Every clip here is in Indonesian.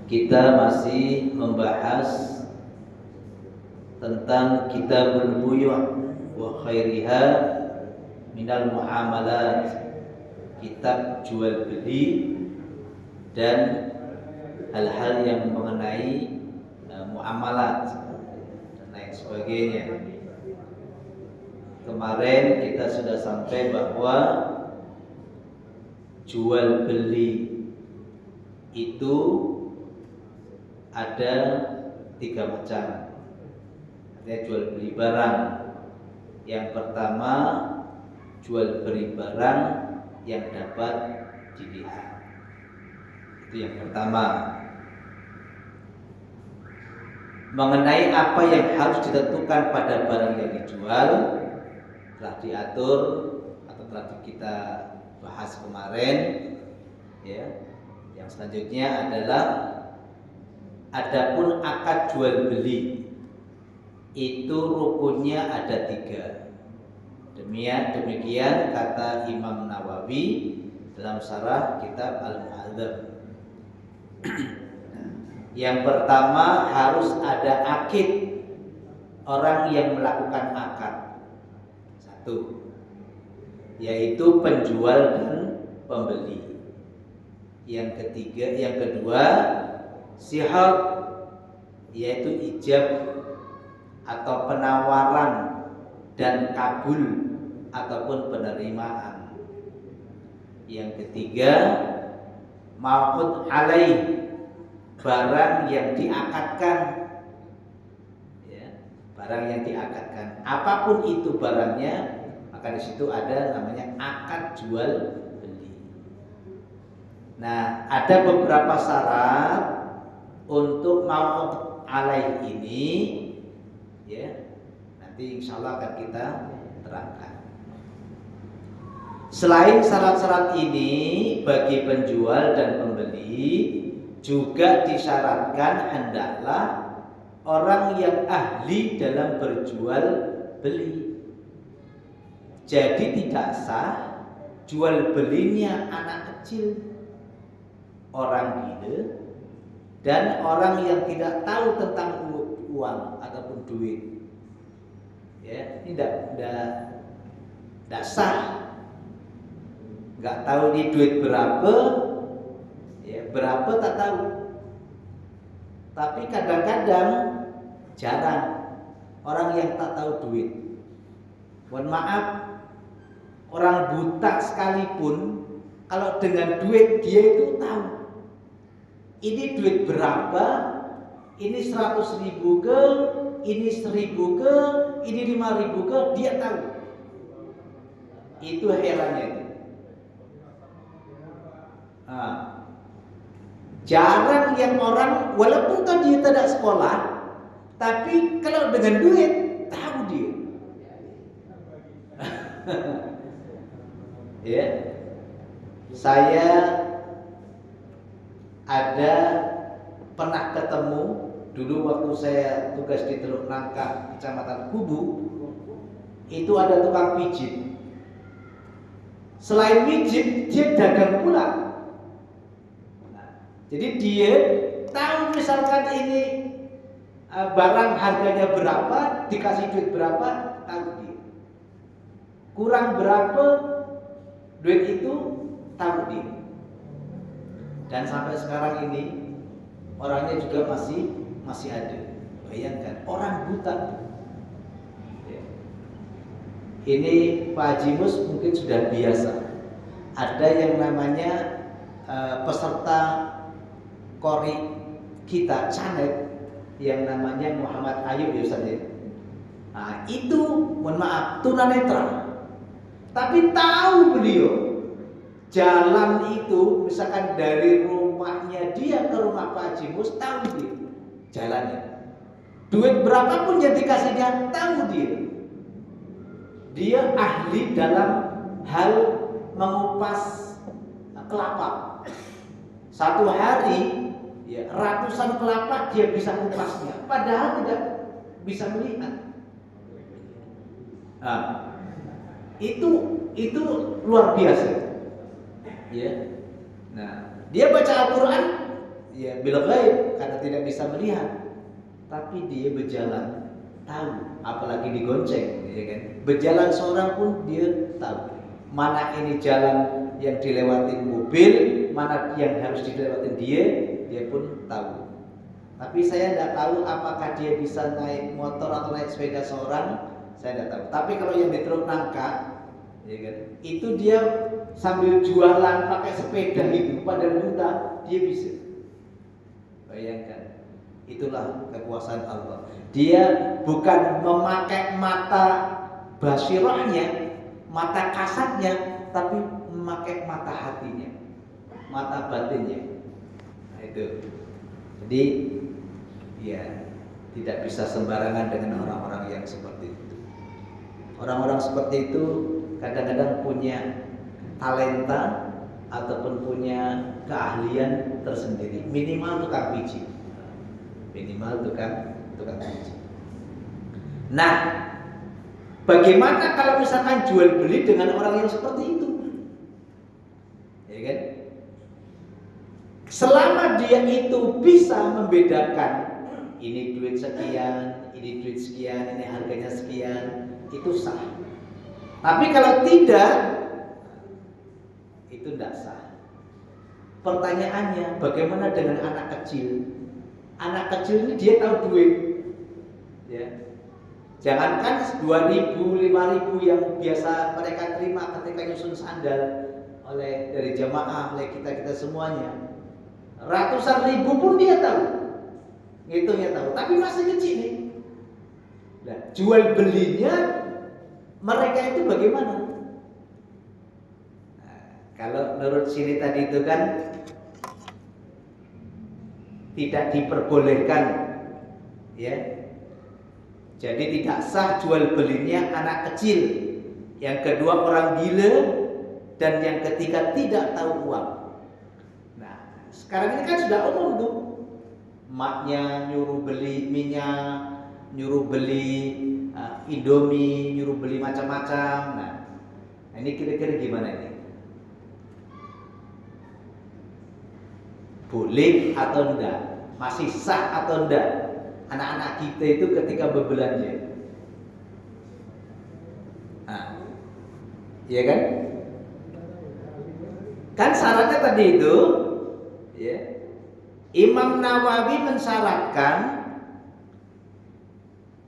Kita masih membahas tentang kitabul buyu' wa khairiha minal muamalat, kitab jual beli dan hal-hal yang mengenai muamalat dan lain sebagainya. Kemarin kita sudah sampai bahwa jual beli itu ada 3 macam. Artinya jual beli barang. Yang pertama, jual beli barang yang dapat dilihat. Itu yang pertama. Mengenai apa yang harus ditentukan pada barang yang dijual telah diatur atau telah kita bahas kemarin, ya. Yang selanjutnya adalah adapun akad jual beli itu rukunnya ada 3. Demikian kata Imam Nawawi dalam syarah kitab Al-Muhadzab. Yang pertama, harus ada akid, orang yang melakukan akad. 1, yaitu penjual dan pembeli. Yang kedua, sihab, yaitu ijab atau penawaran dan kabul ataupun penerimaan. Yang ketiga, ma'qud alaih, barang yang diakadkan, ya, barang yang diakadkan. Apapun itu barangnya, maka di situ ada namanya akad jual beli. Nah, ada beberapa syarat untuk ma'qud alaih ini, ya. Nanti insya Allah akan kita terangkan. Selain syarat-syarat ini, bagi penjual dan pembeli juga disyaratkan hendaklah orang yang ahli dalam berjual beli. Jadi tidak sah jual belinya anak kecil, orang gila, dan orang yang tidak tahu tentang uang ataupun duit. Ya, ini tidak sah. Nggak tahu ini duit berapa, ya, berapa tak tahu. Tapi kadang-kadang jarang orang yang tak tahu duit. Mohon maaf, orang buta sekalipun kalau dengan duit dia itu tahu. Ini duit berapa? Ini 100.000 ke, ini 1.000 ke, ini 5.000 ke, dia tahu. Itu herannya itu. Nah, jarang yang orang walaupun dia tidak sekolah, tapi kalau dengan duit tahu dia. Ya, saya ada pernah ketemu dulu waktu saya tugas di Teluk Nangka, Kecamatan Kubu. Itu ada tukang pijit. Selain pijit, dia dagang pula. Jadi dia tahu misalkan ini barang harganya berapa, dikasih duit berapa, tahu dia. Kurang berapa duit itu, tahu dia. Dan sampai sekarang ini orangnya juga masih ada. Bayangkan, orang buta. Ini Pak Haji Mus mungkin sudah biasa. Ada yang namanya peserta kori kita canet yang namanya Muhammad Ayub ya Ustaz. Nah, itu mohon maaf tunanetra. Tapi tahu beliau jalan itu misalkan dari rumahnya dia ke rumah Pak Haji Mus, tahu dia jalannya. Duit berapapun yang dikasihnya tahu dia. Dia ahli dalam hal mengupas kelapa. Satu hari, ya, ratusan kelapa dia bisa ngupasnya, padahal tidak bisa melihat. Nah, itu luar biasa. Ya. Nah, dia baca Al-Quran ya bil ghaib karena tidak bisa melihat, tapi dia berjalan tahu, apalagi digonceng, ya kan? Berjalan seorang pun dia tahu mana ini jalan yang dilewatin mobil, mana yang harus dilewatin dia pun tahu. Tapi saya tidak tahu apakah dia bisa naik motor atau naik sepeda seorang, saya tidak tahu. Tapi kalau yang di truk nangka, ya kan, itu dia sambil jualan pakai sepeda itu padahal buta, dia bisa. Bayangkan, itulah kekuasaan Allah. Dia bukan memakai mata basirahnya, mata kasatnya, tapi memakai mata hatinya, mata batinnya. Nah, itu. Jadi ya tidak bisa sembarangan dengan orang-orang yang seperti itu. Orang-orang seperti itu kadang-kadang punya talenta ataupun punya keahlian tersendiri. Minimal tukang pijit. Minimal tukang pijit. Nah, bagaimana kalau misalkan jual beli dengan orang yang seperti itu? Ya kan? Selama dia itu bisa membedakan ini duit sekian, ini duit sekian, ini harganya sekian, itu sah. Tapi kalau tidak, itu tidak sah. Pertanyaannya, bagaimana dengan anak kecil? Anak kecil ini dia tahu duit, ya. Jangankan 2.000, 5.000 yang biasa mereka terima ketika nyusun sandal dari jamaah, oleh kita semuanya. Ratusan ribu pun dia tahu, ngitungnya tahu. Tapi masih kecil nih. Nah, jual belinya mereka itu bagaimana? Nah, kalau menurut sini tadi itu kan tidak diperbolehkan, ya. Jadi tidak sah jual belinya anak kecil. Yang kedua orang gila, dan yang ketiga tidak tahu uang. Nah, sekarang ini kan sudah umum tuh. Maknya nyuruh beli minyak, nyuruh beli Indomie, nyuruh beli macam-macam. Nah, ini kira-kira gimana ini? Boleh atau enggak? Masih sah atau enggak? Anak-anak kita itu ketika berbelanja, nah, iya kan? Kan syaratnya tadi itu, ya. Imam Nawawi mensyaratkan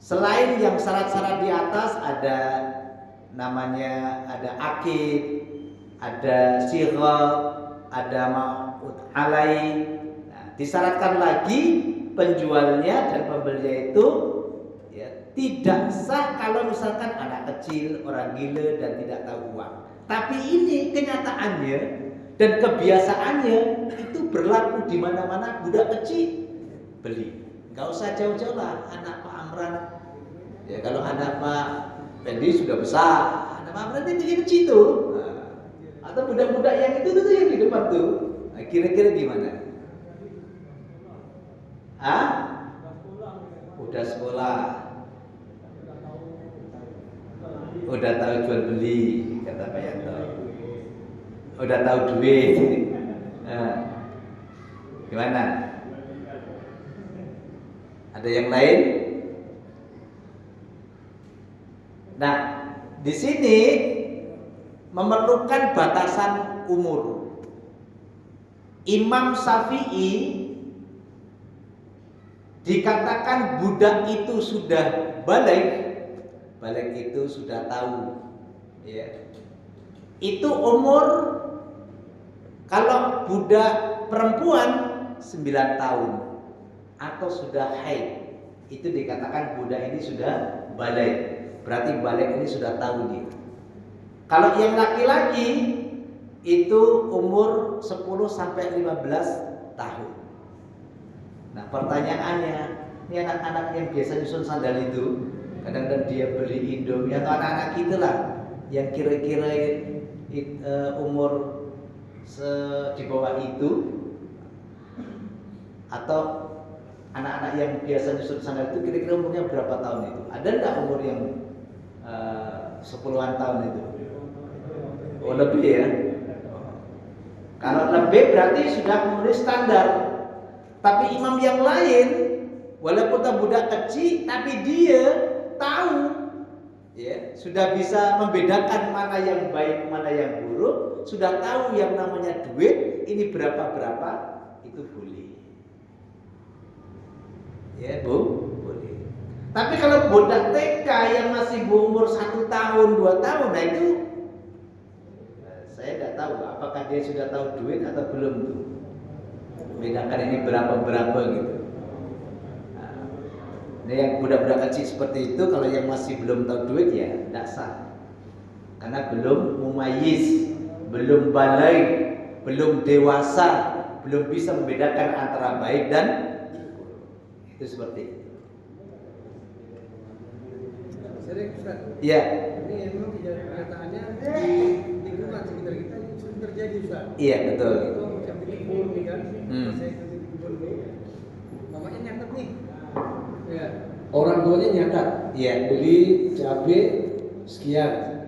selain yang syarat-syarat di atas ada namanya ada akid, ada syighah, ada ma'ud alai. Nah, disyaratkan lagi penjualnya dan pembelinya itu ya, tidak sah kalau misalkan anak kecil, orang gila dan tidak tahu uang. Tapi ini kenyataannya dan kebiasaannya itu berlaku di mana-mana. Budak kecil beli, nggak usah jauh-jauh lah. Anak Pak Amran, ya kalau anak Pak Fendi sudah besar, anak Pak Amran itu kecil tuh. Nah, atau budak-budak yang itu tuh yang di depan tuh. Nah, kira-kira gimana? Udah sekolah, udah tahu jual beli, kata Pak Yanto. Udah tahu duit. Nah, gimana? Ada yang lain? Nah, di sini memerlukan batasan umur. Imam Syafi'i dikatakan budak itu sudah balik itu sudah tahu, ya. Itu umur kalau budak perempuan 9 tahun atau sudah haid, itu dikatakan budak ini sudah balik. Berarti balik ini sudah tahu dia. Kalau yang laki-laki itu umur 10 sampai 15 tahun. Nah, pertanyaannya, ini anak-anak yang biasa nyusun sandal itu, kadang-kadang dia beli Indomie atau anak-anak kita lah yang kira-kira umur di bawah itu, atau anak-anak yang biasa nyusun sandal itu kira-kira umurnya berapa tahun itu? Ada enggak umur yang 10-an tahun itu? Oh, lebih ya. Kalau lebih berarti sudah memenuhi standar. Tapi imam yang lain, walaupun budak kecil, tapi dia tahu, ya, sudah bisa membedakan mana yang baik, mana yang buruk, sudah tahu yang namanya duit ini berapa, itu boleh. Ya, Bu, boleh. Tapi kalau budak TK yang masih berumur 1 tahun, 2 tahun, nah itu saya tidak tahu apakah dia sudah tahu duit atau belum tuh. Membedakan ini berapa gitu. Nah, ini yang budak-budak kecil seperti itu, kalau yang masih belum tahu duit ya tidak sah. Karena belum mumayyiz, belum balik, belum dewasa, belum bisa membedakan antara baik dan buruk. Itu seperti itu. Ya. Ini memang kenyataannya di lingkungan sekitar kita sering terjadi, Ustaz. Iya, betul. Itu macam di kebun nih kan. Saya kerja di kebun nih. Mamanya nyatet nih. Ya. Orang tuanya nyatat. Iya. Beli cabai sekian.